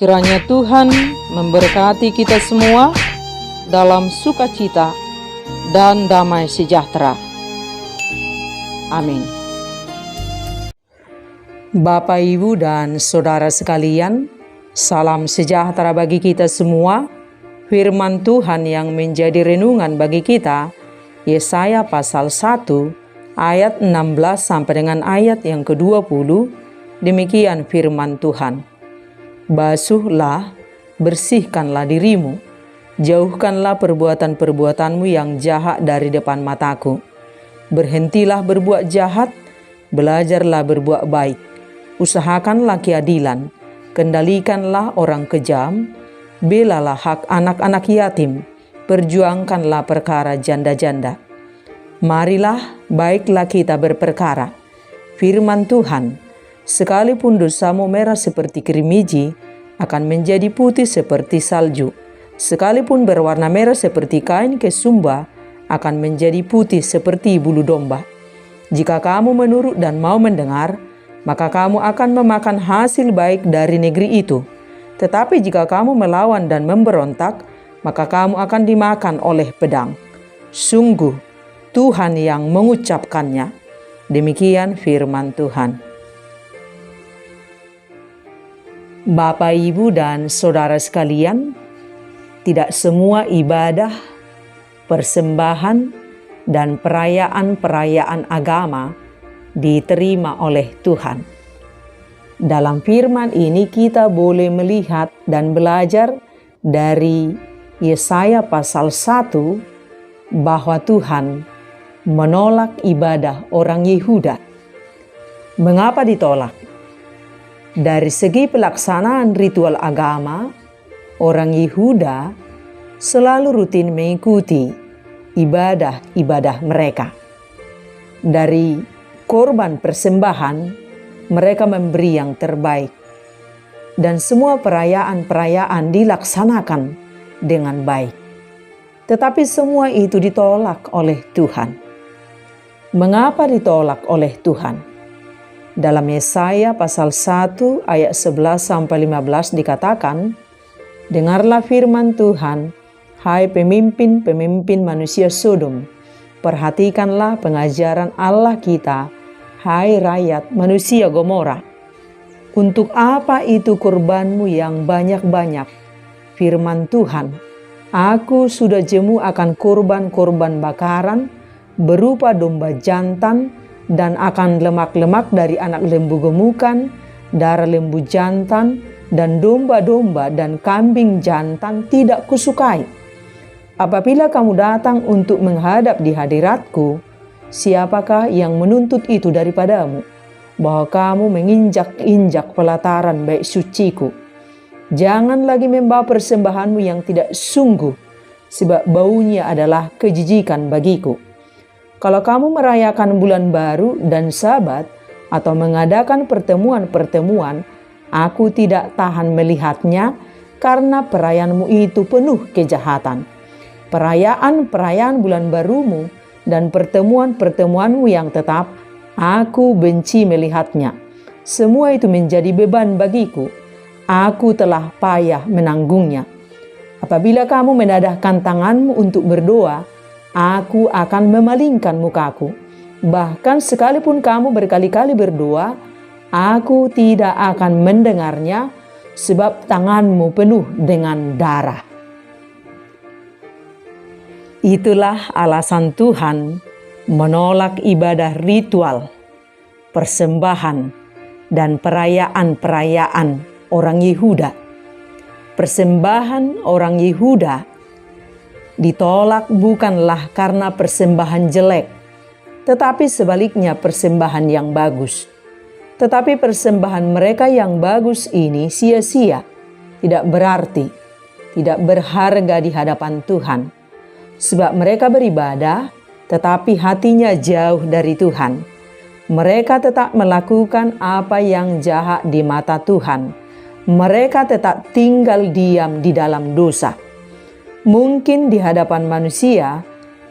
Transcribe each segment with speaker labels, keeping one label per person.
Speaker 1: Kiranya Tuhan memberkati kita semua dalam sukacita dan damai sejahtera. Amin. Bapak, Ibu, dan Saudara sekalian, salam sejahtera bagi kita semua. Firman Tuhan yang menjadi renungan bagi kita, Yesaya pasal 1 ayat 16 sampai dengan ayat yang ke-20. Demikian firman Tuhan. Basuhlah, bersihkanlah dirimu, jauhkanlah perbuatan-perbuatanmu yang jahat dari depan mataku. Berhentilah berbuat jahat, belajarlah berbuat baik. Usahakanlah keadilan, kendalikanlah orang kejam, belalah hak anak-anak yatim, perjuangkanlah perkara janda-janda. Marilah, baiklah kita berperkara. Firman Tuhan, sekalipun dosamu merah seperti kerimiji, akan menjadi putih seperti salju. Sekalipun berwarna merah seperti kain kesumba, akan menjadi putih seperti bulu domba. Jika kamu menurut dan mau mendengar, maka kamu akan memakan hasil baik dari negeri itu. Tetapi jika kamu melawan dan memberontak, maka kamu akan dimakan oleh pedang. Sungguh, Tuhan yang mengucapkannya. Demikian firman Tuhan. Bapak, Ibu, dan Saudara sekalian, tidak semua ibadah, persembahan, dan perayaan-perayaan agama diterima oleh Tuhan. Dalam firman ini kita boleh melihat dan belajar dari Yesaya pasal 1 bahwa Tuhan menolak ibadah orang Yehuda. Mengapa ditolak? Dari segi pelaksanaan ritual agama, orang Yehuda selalu rutin mengikuti ibadah-ibadah mereka. Dari korban persembahan, mereka memberi yang terbaik. Dan semua perayaan-perayaan dilaksanakan dengan baik. Tetapi semua itu ditolak oleh Tuhan. Mengapa ditolak oleh Tuhan? Dalam Yesaya pasal 1 ayat 11 sampai 15 dikatakan, dengarlah firman Tuhan, hai pemimpin-pemimpin manusia Sodom, perhatikanlah pengajaran Allah kita, hai rakyat manusia Gomora. Untuk apa itu kurbanmu yang banyak-banyak? Firman Tuhan, aku sudah jemu akan kurban-kurban bakaran berupa domba jantan dan akan lemak-lemak dari anak lembu gemukan, darah lembu jantan, dan domba-domba dan kambing jantan tidak kusukai. Apabila kamu datang untuk menghadap di hadiratku, siapakah yang menuntut itu daripadamu, bahwa kamu menginjak-injak pelataran bait suciku? Jangan lagi membawa persembahanmu yang tidak sungguh, sebab baunya adalah kejijikan bagiku. Kalau kamu merayakan bulan baru dan Sabat atau mengadakan pertemuan-pertemuan, aku tidak tahan melihatnya karena perayaanmu itu penuh kejahatan. Perayaan-perayaan bulan barumu dan pertemuan-pertemuanmu yang tetap, aku benci melihatnya. Semua itu menjadi beban bagiku. Aku telah payah menanggungnya. Apabila kamu menadahkan tanganmu untuk berdoa, aku akan memalingkan mukaku. Bahkan sekalipun kamu berkali-kali berdoa, aku tidak akan mendengarnya, sebab tanganmu penuh dengan darah. Itulah alasan Tuhan menolak ibadah ritual, persembahan, dan perayaan-perayaan orang Yehuda. Persembahan orang Yehuda ditolak bukanlah karena persembahan jelek, tetapi sebaliknya persembahan yang bagus. Tetapi persembahan mereka yang bagus ini sia-sia, tidak berarti, tidak berharga di hadapan Tuhan. Sebab mereka beribadah, tetapi hatinya jauh dari Tuhan. Mereka tetap melakukan apa yang jahat di mata Tuhan. Mereka tetap tinggal diam di dalam dosa. Mungkin di hadapan manusia,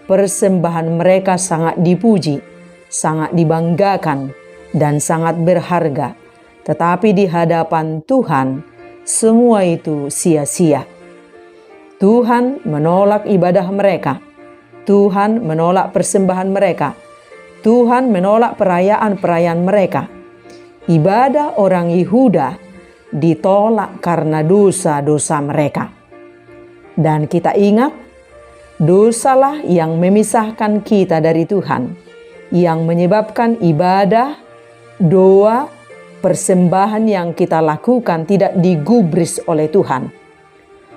Speaker 1: persembahan mereka sangat dipuji, sangat dibanggakan, dan sangat berharga. Tetapi di hadapan Tuhan, semua itu sia-sia. Tuhan menolak ibadah mereka. Tuhan menolak persembahan mereka. Tuhan menolak perayaan-perayaan mereka. Ibadah orang Yehuda ditolak karena dosa-dosa mereka. Dan kita ingat, dosalah yang memisahkan kita dari Tuhan, yang menyebabkan ibadah, doa, persembahan yang kita lakukan tidak digubris oleh Tuhan.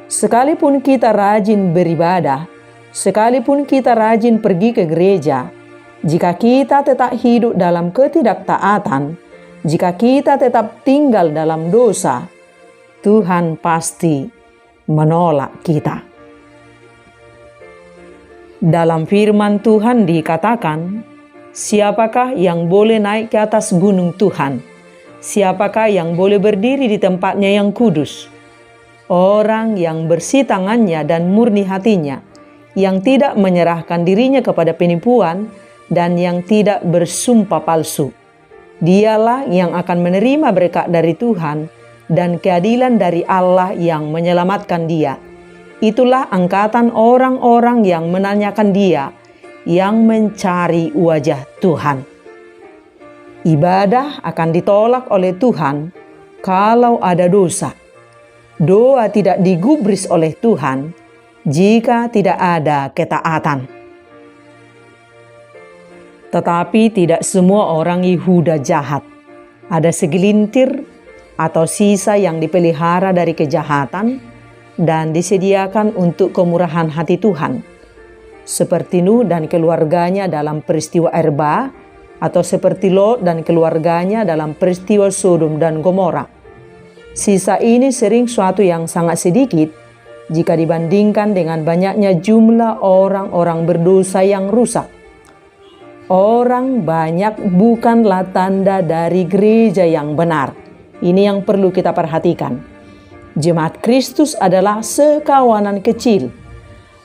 Speaker 1: Sekalipun kita rajin beribadah, sekalipun kita rajin pergi ke gereja, jika kita tetap hidup dalam ketidaktaatan, jika kita tetap tinggal dalam dosa, Tuhan pasti menolak kita. Dalam firman Tuhan dikatakan, siapakah yang boleh naik ke atas gunung Tuhan? Siapakah yang boleh berdiri di tempatnya yang kudus? Orang yang bersih tangannya dan murni hatinya, yang tidak menyerahkan dirinya kepada penipuan dan yang tidak bersumpah palsu. Dialah yang akan menerima berkat dari Tuhan dan keadilan dari Allah yang menyelamatkan dia. Itulah angkatan orang-orang yang menanyakan dia, yang mencari wajah Tuhan. Ibadah akan ditolak oleh Tuhan kalau ada dosa. Doa tidak digubris oleh Tuhan jika tidak ada ketaatan. Tetapi tidak semua orang Yehuda jahat. Ada segelintir atau sisa yang dipelihara dari kejahatan dan disediakan untuk kemurahan hati Tuhan. Seperti Nuh dan keluarganya dalam peristiwa air bah, atau seperti Lot dan keluarganya dalam peristiwa Sodom dan Gomora. Sisa ini sering suatu yang sangat sedikit jika dibandingkan dengan banyaknya jumlah orang-orang berdosa yang rusak. Orang banyak bukanlah tanda dari gereja yang benar. Ini yang perlu kita perhatikan. Jemaat Kristus adalah sekawanan kecil.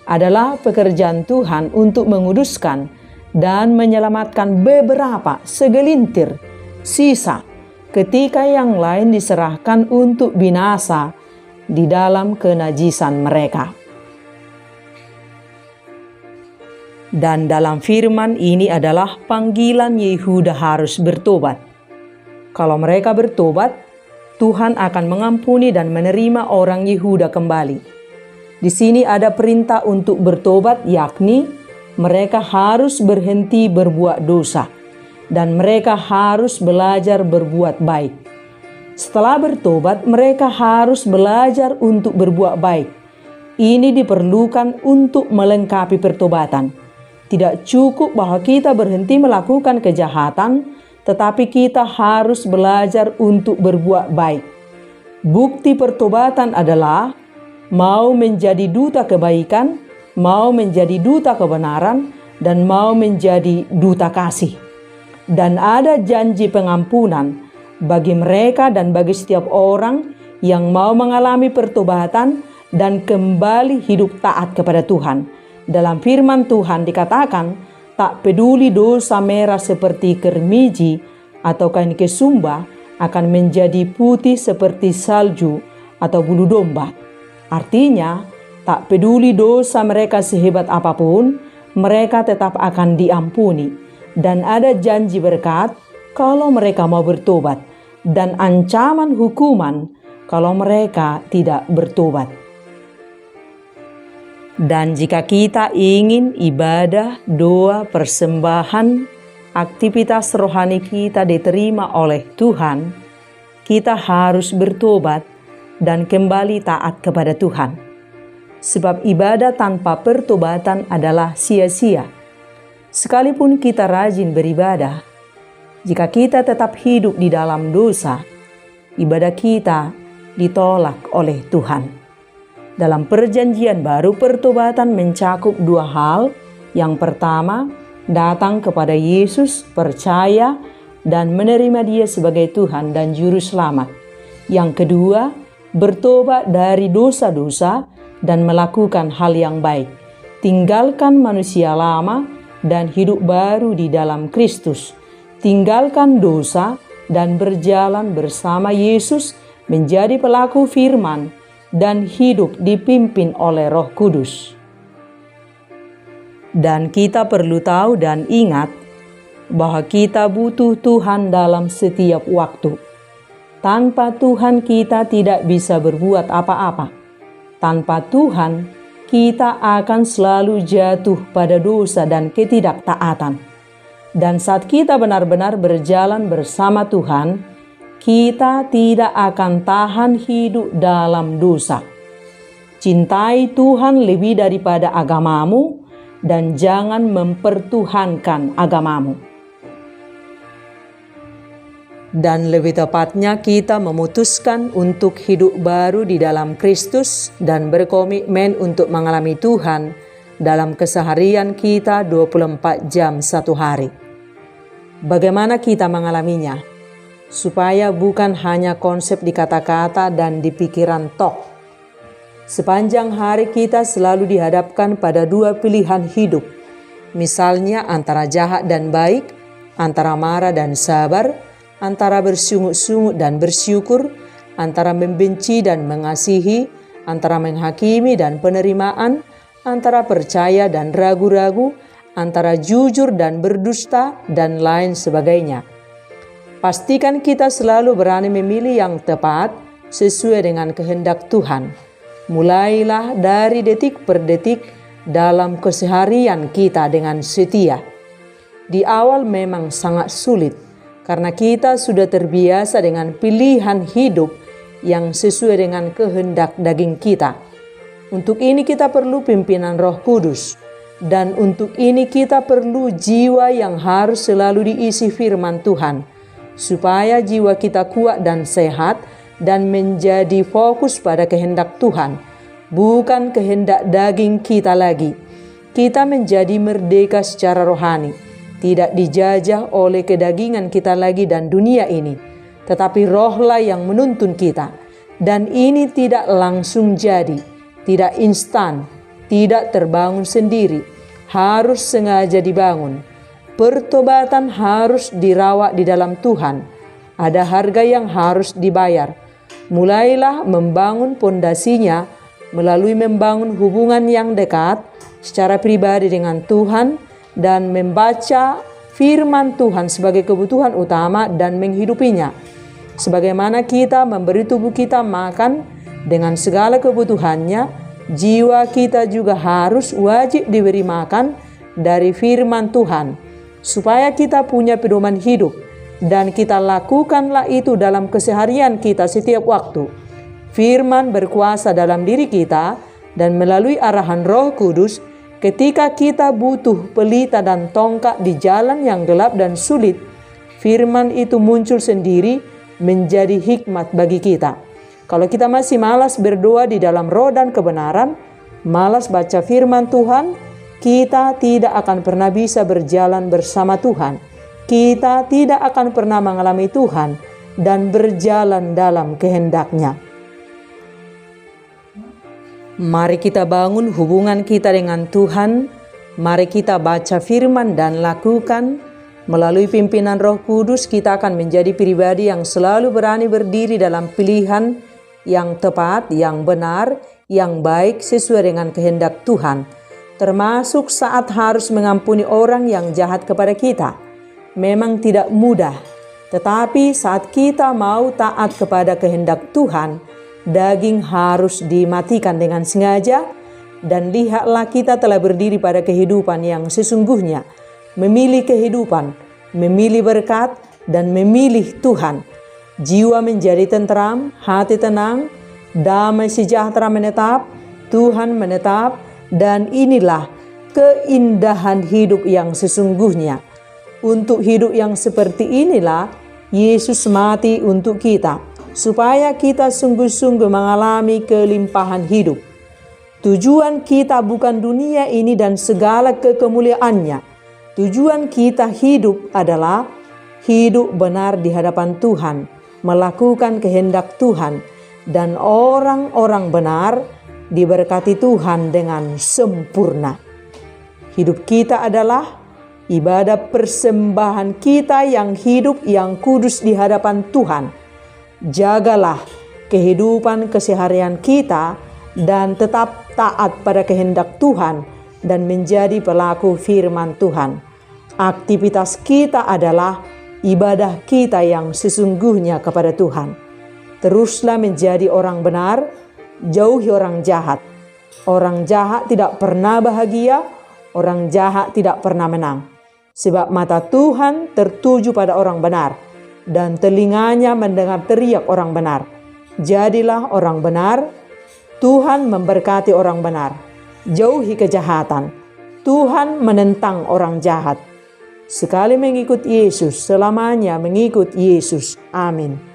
Speaker 1: Adalah pekerjaan Tuhan untuk menguduskan dan menyelamatkan beberapa segelintir sisa ketika yang lain diserahkan untuk binasa di dalam kenajisan mereka. Dan dalam firman ini adalah panggilan Yehuda harus bertobat. Kalau mereka bertobat, Tuhan akan mengampuni dan menerima orang Yehuda kembali. Di sini ada perintah untuk bertobat, yakni mereka harus berhenti berbuat dosa dan mereka harus belajar berbuat baik. Setelah bertobat, mereka harus belajar untuk berbuat baik. Ini diperlukan untuk melengkapi pertobatan. Tidak cukup bahwa kita berhenti melakukan kejahatan, tetapi kita harus belajar untuk berbuat baik. Bukti pertobatan adalah mau menjadi duta kebaikan, mau menjadi duta kebenaran, dan mau menjadi duta kasih. Dan ada janji pengampunan bagi mereka dan bagi setiap orang yang mau mengalami pertobatan dan kembali hidup taat kepada Tuhan. Dalam firman Tuhan dikatakan, tak peduli dosa merah seperti kermiji atau kain kesumba akan menjadi putih seperti salju atau bulu domba. Artinya, tak peduli dosa mereka sehebat apapun, mereka tetap akan diampuni. Dan ada janji berkat kalau mereka mau bertobat, dan ancaman hukuman kalau mereka tidak bertobat. Dan jika kita ingin ibadah, doa, persembahan, aktivitas rohani kita diterima oleh Tuhan, kita harus bertobat dan kembali taat kepada Tuhan. Sebab ibadah tanpa pertobatan adalah sia-sia. Sekalipun kita rajin beribadah, jika kita tetap hidup di dalam dosa, ibadah kita ditolak oleh Tuhan. Dalam perjanjian baru, pertobatan mencakup dua hal. Yang pertama, datang kepada Yesus, percaya, dan menerima Dia sebagai Tuhan dan Juru Selamat. Yang kedua, bertobat dari dosa-dosa dan melakukan hal yang baik. Tinggalkan manusia lama dan hidup baru di dalam Kristus. Tinggalkan dosa dan berjalan bersama Yesus menjadi pelaku firman, dan hidup dipimpin oleh Roh Kudus. Dan kita perlu tahu dan ingat bahwa kita butuh Tuhan dalam setiap waktu. Tanpa Tuhan kita tidak bisa berbuat apa-apa. Tanpa Tuhan kita akan selalu jatuh pada dosa dan ketidaktaatan. Dan saat kita benar-benar berjalan bersama Tuhan, kita tidak akan tahan hidup dalam dosa. Cintai Tuhan lebih daripada agamamu dan jangan mempertuhankan agamamu. Dan lebih tepatnya kita memutuskan untuk hidup baru di dalam Kristus dan berkomitmen untuk mengalami Tuhan dalam keseharian kita 24 jam satu hari. Bagaimana kita mengalaminya? Supaya bukan hanya konsep di kata-kata dan di pikiran tok. Sepanjang hari kita selalu dihadapkan pada dua pilihan hidup. Misalnya antara jahat dan baik, antara marah dan sabar, antara bersungut-sungut dan bersyukur, antara membenci dan mengasihi, antara menghakimi dan penerimaan, antara percaya dan ragu-ragu, antara jujur dan berdusta, dan lain sebagainya. Pastikan kita selalu berani memilih yang tepat sesuai dengan kehendak Tuhan. Mulailah dari detik per detik dalam keseharian kita dengan setia. Di awal memang sangat sulit karena kita sudah terbiasa dengan pilihan hidup yang sesuai dengan kehendak daging kita. Untuk ini kita perlu pimpinan Roh Kudus. Dan untuk ini kita perlu jiwa yang harus selalu diisi firman Tuhan, supaya jiwa kita kuat dan sehat dan menjadi fokus pada kehendak Tuhan, bukan kehendak daging kita lagi. Kita menjadi merdeka secara rohani, tidak dijajah oleh kedagingan kita lagi dan dunia ini, tetapi rohlah yang menuntun kita. Dan ini tidak langsung jadi, tidak instan, tidak terbangun sendiri, harus sengaja dibangun. Pertobatan harus dirawat di dalam Tuhan. Ada harga yang harus dibayar. Mulailah membangun pondasinya melalui membangun hubungan yang dekat secara pribadi dengan Tuhan dan membaca firman Tuhan sebagai kebutuhan utama dan menghidupinya. Sebagaimana kita memberi tubuh kita makan dengan segala kebutuhannya, jiwa kita juga harus wajib diberi makan dari firman Tuhan, supaya kita punya pedoman hidup dan kita lakukanlah itu dalam keseharian kita setiap waktu. Firman berkuasa dalam diri kita dan melalui arahan Roh Kudus ketika kita butuh pelita dan tongkat di jalan yang gelap dan sulit. Firman itu muncul sendiri menjadi hikmat bagi kita. Kalau kita masih malas berdoa di dalam roh dan kebenaran, malas baca firman Tuhan, kita tidak akan pernah bisa berjalan bersama Tuhan. Kita tidak akan pernah mengalami Tuhan dan berjalan dalam kehendak-Nya. Mari kita bangun hubungan kita dengan Tuhan. Mari kita baca firman dan lakukan. Melalui pimpinan Roh Kudus kita akan menjadi pribadi yang selalu berani berdiri dalam pilihan yang tepat, yang benar, yang baik sesuai dengan kehendak Tuhan. Termasuk saat harus mengampuni orang yang jahat kepada kita. Memang tidak mudah, tetapi saat kita mau taat kepada kehendak Tuhan, daging harus dimatikan dengan sengaja, dan lihatlah kita telah berdiri pada kehidupan yang sesungguhnya, memilih kehidupan, memilih berkat, dan memilih Tuhan. Jiwa menjadi tentram, hati tenang, damai sejahtera menetap, Tuhan menetap, dan inilah keindahan hidup yang sesungguhnya. Untuk hidup yang seperti inilah Yesus mati untuk kita, supaya kita sungguh-sungguh mengalami kelimpahan hidup. Tujuan kita bukan dunia ini dan segala kekemuliaannya. Tujuan kita hidup adalah hidup benar di hadapan Tuhan, melakukan kehendak Tuhan, dan orang-orang benar diberkati Tuhan dengan sempurna. Hidup kita adalah ibadah persembahan kita yang hidup, yang kudus di hadapan Tuhan. Jagalah kehidupan keseharian kita, dan tetap taat pada kehendak Tuhan dan menjadi pelaku firman Tuhan. Aktivitas kita adalah ibadah kita yang sesungguhnya kepada Tuhan. Teruslah menjadi orang benar, jauhi orang jahat. Orang jahat tidak pernah bahagia, orang jahat tidak pernah menang. Sebab mata Tuhan tertuju pada orang benar, dan telinganya mendengar teriak orang benar. Jadilah orang benar, Tuhan memberkati orang benar. Jauhi kejahatan, Tuhan menentang orang jahat. Sekali mengikut Yesus, selamanya mengikut Yesus. Amin.